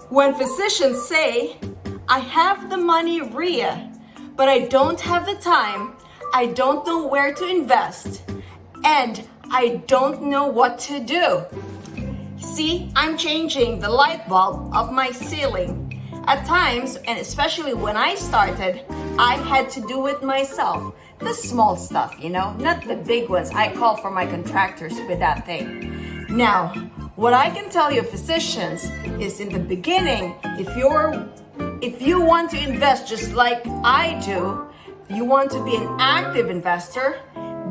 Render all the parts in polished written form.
When physicians say, I have the money, Rhea, but I don't have the time, I don't know where to invest, and I don't know what to do. See, I'm changing the light bulb of my ceiling. At times, and especially when I started, I had to do it myself. The small stuff, not the big ones. I call for my contractors with that thing. Now, what I can tell you, physicians, is in the beginning, if you want to invest just like I do, you want to be an active investor,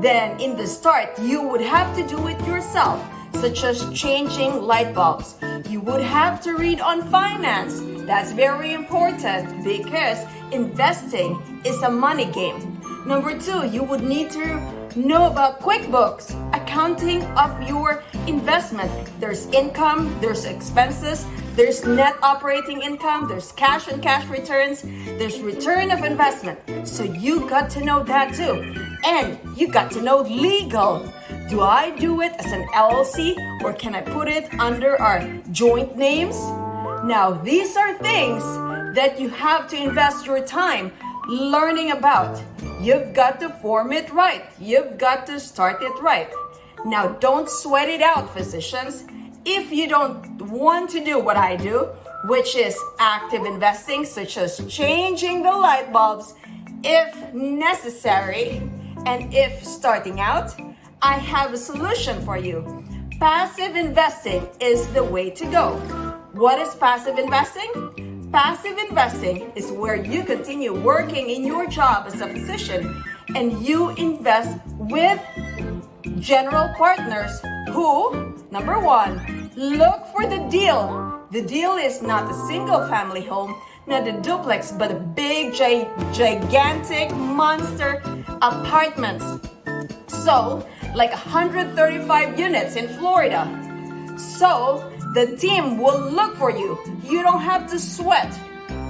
then in the start, you would have to do it yourself, such as changing light bulbs. You would have to read on finance. That's very important because investing is a money game. Number 2, you would need to know about QuickBooks, accounting of your investment. There's income, there's expenses, there's net operating income, there's cash and cash returns, there's return of investment. So you got to know that too. And you got to know legal. Do I do it as an LLC or can I put it under our joint names? Now, these are things that you have to invest your time learning about. You've got to form it right. You've got to start it right. Now, don't sweat it out, physicians. If you don't want to do what I do, which is active investing, such as changing the light bulbs if necessary, and if starting out, I have a solution for you. Passive investing is the way to go. What is passive investing? Passive investing is where you continue working in your job as a physician and you invest with general partners who, number 1, look for the deal. The deal is not a single family home, not a duplex, but a big, gigantic monster apartments. So, like 135 units in Florida. So, the team will look for you. You don't have to sweat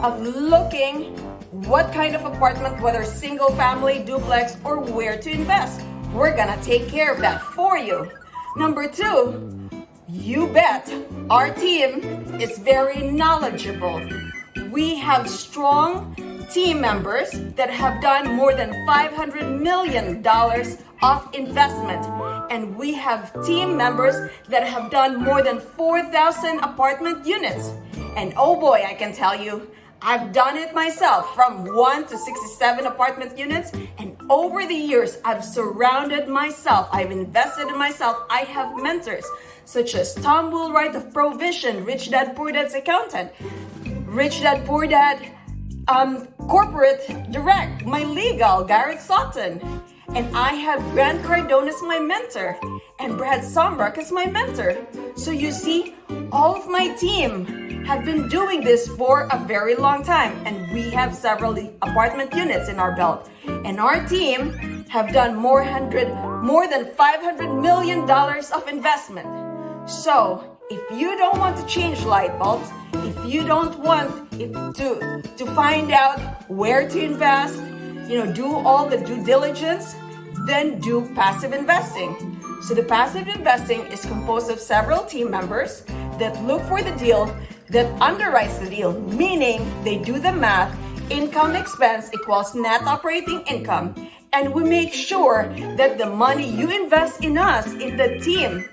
of looking what kind of apartment, whether single family, duplex, or where to invest. We're gonna take care of that for you. Number 2, you bet our team is very knowledgeable. We have strong team members that have done more than $500 million of investment. And we have team members that have done more than 4,000 apartment units. And oh boy, I can tell you, I've done it myself from 1 to 67 apartment units. And over the years, I've surrounded myself. I've invested in myself. I have mentors such as Tom Woolwright of Provision, Rich Dad Poor Dad's accountant, Rich Dad Poor Dad Corporate Direct, my legal, Garrett Sutton. And I have Grant Cardone as my mentor and Brad Somrock as my mentor. So you see, all of my team have been doing this for a very long time. And we have several apartment units in our belt. And our team have done more than $500 million of investment. So if you don't want to change light bulbs, if you don't want to find out where to invest, do all the due diligence, then do passive investing. So the passive investing is composed of several team members that look for the deal, that underwrites the deal, meaning they do the math, income expense equals net operating income, and we make sure that the money you invest in us, in the team,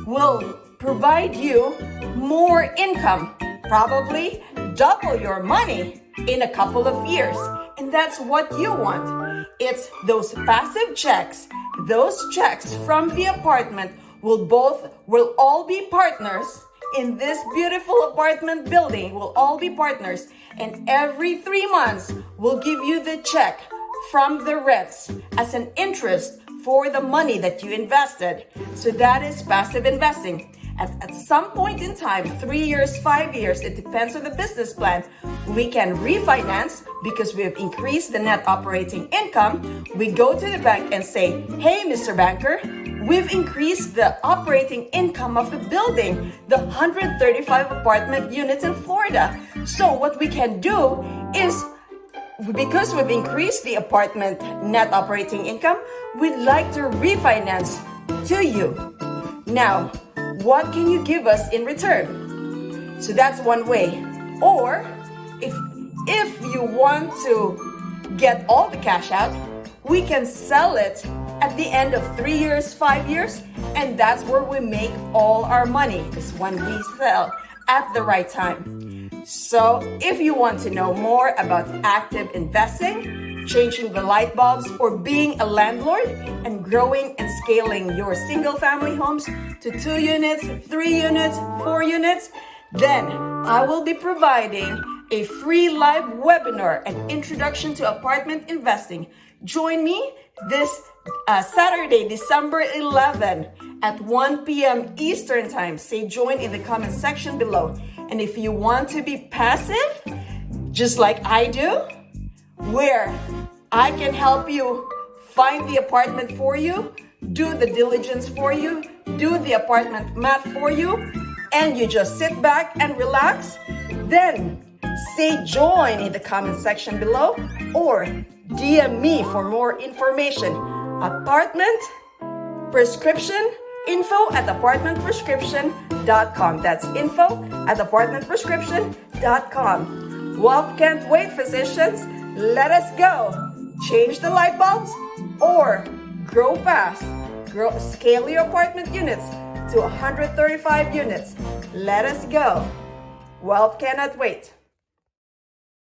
will provide you more income, probably double your money in a couple of years. And that's what you want. It's those passive checks. Those checks from the apartment will all be partners in this beautiful apartment building. We'll all be partners. And every 3 months, we'll give you the check from the rents as an interest for the money that you invested. So that is passive investing. At some point in time, 3 years, 5 years, it depends on the business plan, we can refinance because we have increased the net operating income. We go to the bank and say, hey, Mr. Banker, we've increased the operating income of the building, the 135 apartment units in Florida. So what we can do is, because we've increased the apartment net operating income, we'd like to refinance to you. Now, what can you give us in return? So that's one way. Or if you want to get all the cash out, we can sell it at the end of 3 years, 5 years, and that's where we make all our money, is when we sell at the right time. So if you want to know more about active investing, changing the light bulbs, or being a landlord and growing and scaling your single family homes to 2 units, 3 units, 4 units, then I will be providing a free live webinar, an introduction to apartment investing. Join me this Saturday, December 11 at 1 p.m. Eastern Time. Say join in the comment section below. And if you want to be passive, just like I do, where I can help you find the apartment for you, do the diligence for you, do the apartment math for you, and you just sit back and relax, then say join in the comment section below or DM me for more information. Apartment prescription, info@apartmentprescription.com. That's info@apartmentprescription.com. Wealth can't wait, physicians. Let us go. Change the light bulbs or grow fast. Scale your apartment units to 135 units. Let us go. Wealth cannot wait.